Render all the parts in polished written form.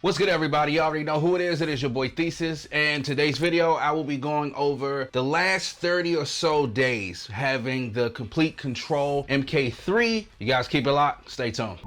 What's good, everybody? You already know who it is. It is your boy Thesis, and today's video I will be going over the last 30 or so days having the Komplete Kontrol MK3. You guys keep it locked, stay tuned.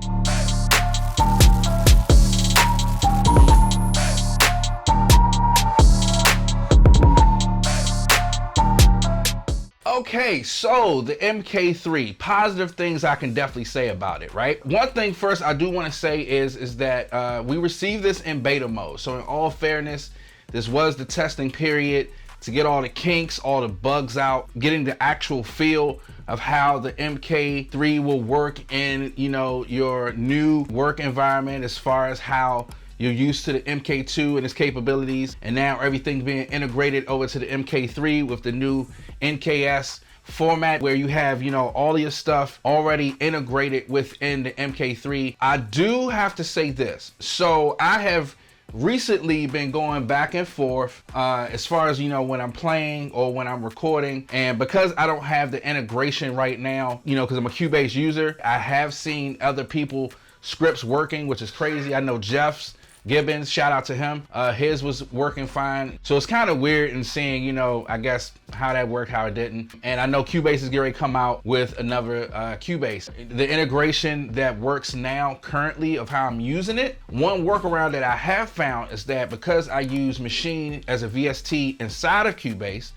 Okay, so the MK3, positive things I can definitely say about it, right? One thing first I do want to say is that we received this in beta mode. So in all fairness, this was the testing period to get all the kinks, all the bugs out, getting the actual feel of how the MK3 will work in, your new work environment, as far as how you're used to the MK2 and its capabilities, and now everything being integrated over to the MK3 with the new NKS format, where you have, all of your stuff already integrated within the MK3. I do have to say this. So I have recently been going back and forth as far as, when I'm playing or when I'm recording, and because I don't have the integration right now, because I'm a Cubase user, I have seen other people scripts working, which is crazy. I know Jeff's Gibbons, shout out to him, his was working fine. So it's kind of weird in seeing, I guess how that worked, how it didn't. And I know Cubase is getting ready to come out with another Cubase. The integration that works now currently of how I'm using it, one workaround that I have found is that because I use Machine as a VST inside of Cubase,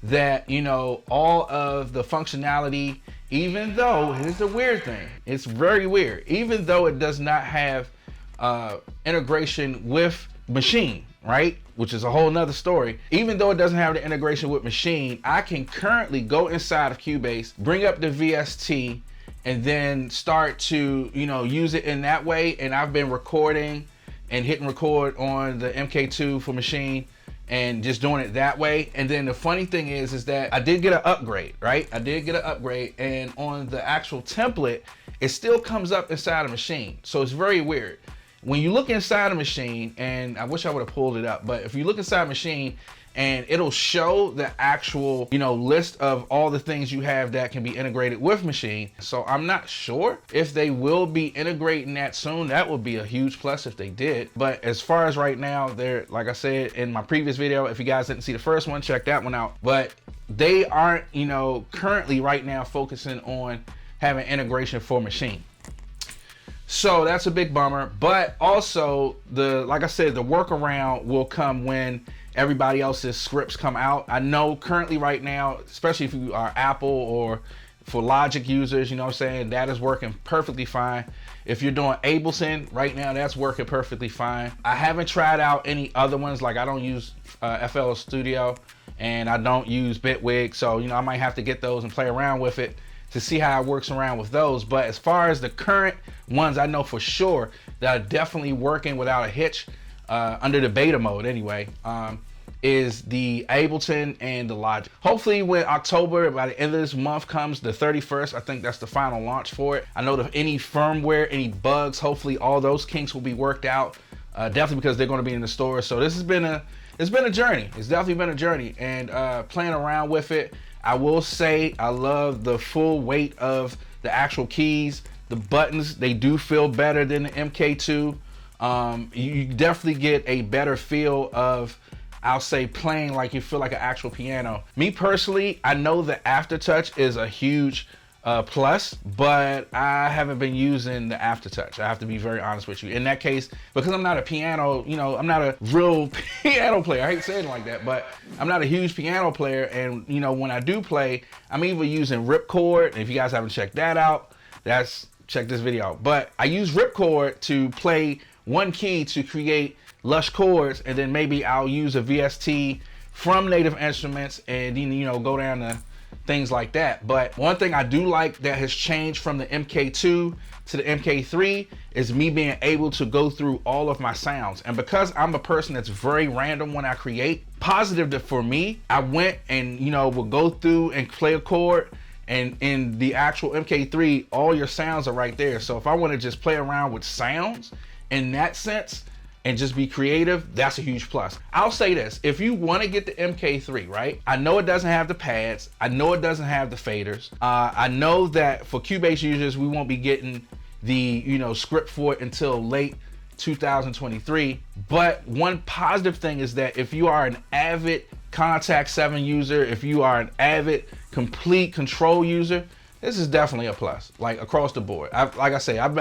that all of the functionality, even though, here's the weird thing, it's very weird, even though it does not have integration with Machine, right, which is a whole nother story, even though it doesn't have the integration with Machine, I can currently go inside of Cubase, bring up the VST, and then start to use it in that way. And I've been recording and hitting record on the MK2 for Machine and just doing it that way. And then the funny thing is that I did get an upgrade, right? I did get an upgrade, and on the actual template, it still comes up inside of Machine. So it's very weird. When you look inside a Machine, and I wish I would have pulled it up, but if you look inside Machine, and it'll show the actual, list of all the things you have that can be integrated with Machine. So I'm not sure if they will be integrating that soon. That would be a huge plus if they did. But as far as right now, they're, like I said in my previous video, if you guys didn't see the first one, check that one out. But they aren't, currently right now focusing on having integration for Machine. So that's a big bummer. But also, like I said, the workaround will come when everybody else's scripts come out. I know currently right now, especially if you are Apple or for Logic users, that is working perfectly fine. If you're doing Ableton right now, that's working perfectly fine. I haven't tried out any other ones. Like I don't use FL Studio and I don't use Bitwig. So, I might have to get those and play around with it to see how it works around with those. But as far as the current ones, I know for sure that are definitely working without a hitch, under the beta mode anyway, is the Ableton and the Logic. Hopefully when October, by the end of this month comes, the 31st, I think that's the final launch for it. I know that any firmware, any bugs, hopefully all those kinks will be worked out, definitely because they're going to be in the store. So this has been it's been a journey. It's definitely been a journey, and playing around with it, I will say I love the full weight of the actual keys. The buttons, they do feel better than the MK2. You definitely get a better feel of, I'll say, playing like you feel like an actual piano. Me personally, I know the aftertouch is a huge plus, but I haven't been using the aftertouch. I have to be very honest with you. In that case, because I'm not a piano, I'm not a real piano player. I hate saying it like that, but I'm not a huge piano player. And when I do play, I'm either using ripcord. If you guys haven't checked that out, check this video out. But I use ripcord to play one key to create lush chords, and then maybe I'll use a VST from Native Instruments and go down to things like that. But one thing I do like that has changed from the MK2 to the MK3 is me being able to go through all of my sounds. And because I'm a person that's very random when I create, positive for me, I went and will go through and play a chord, and in the actual MK3 all your sounds are right there. So if I want to just play around with sounds in that sense and just be creative, that's a huge plus. I'll say this, if you want to get the MK3, right, I know it doesn't have the pads, I know it doesn't have the faders, I know that for Cubase users we won't be getting the script for it until late 2023. But one positive thing is that if you are an avid Contact 7 user, if you are an avid Komplete Kontrol user, this is definitely a plus, like across the board. Like I say, I've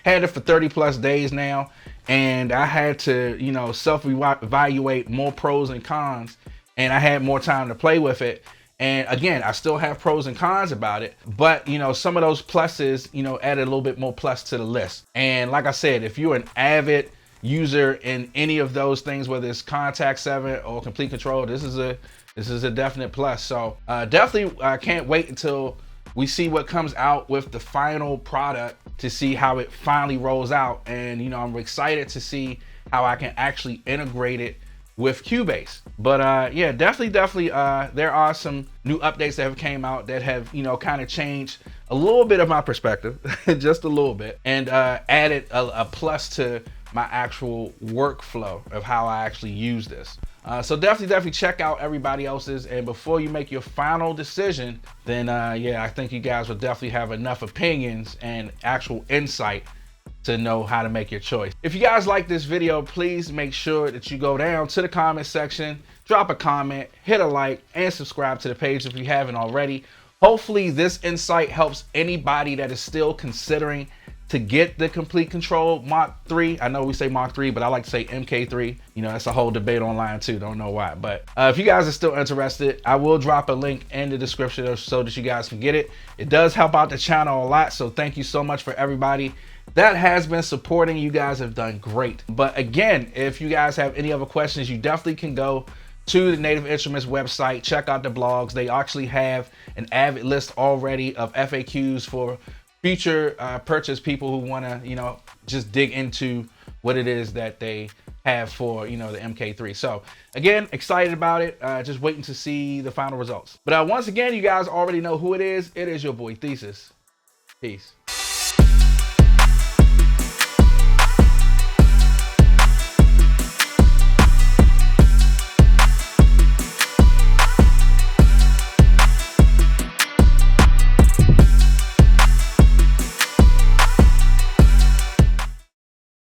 had it for 30 plus days now, and I had to, you know, self-evaluate more pros and cons, and I had more time to play with it. And again, I still have pros and cons about it, but you know, some of those pluses, you know, added a little bit more plus to the list. And like I said, if you're an avid user in any of those things, whether it's Contact 7 or Komplete Kontrol, this is a definite plus. So definitely can't wait until we see what comes out with the final product to see how it finally rolls out. And you know, I'm excited to see how I can actually integrate it with Cubase. But yeah, definitely there are some new updates that have came out that have, you know, kind of changed a little bit of my perspective, just a little bit, and added a plus to my actual workflow of how I actually use this. So definitely check out everybody else's, and before you make your final decision, then yeah, I think you guys will definitely have enough opinions and actual insight to know how to make your choice. If you guys like this video, please make sure that you go down to the comment section, drop a comment, hit a like, and subscribe to the page if you haven't already. Hopefully this insight helps anybody that is still considering to get the Komplete Kontrol Mach 3. I know we say Mach 3, but I like to say MK3. You know, that's a whole debate online too, don't know why. But if you guys are still interested, I will drop a link in the description so that you guys can get it. It does help out the channel a lot, so thank you so much for everybody that has been supporting. You guys have done great. But again, if you guys have any other questions, you definitely can go to the Native Instruments website, check out the blogs. They actually have an avid list already of FAQs for future purchase people who want to, you know, just dig into what it is that they have for, you know, the MK3. So again, excited about it, just waiting to see the final results. But once again, you guys already know who it is. It is your boy Thesis. Peace.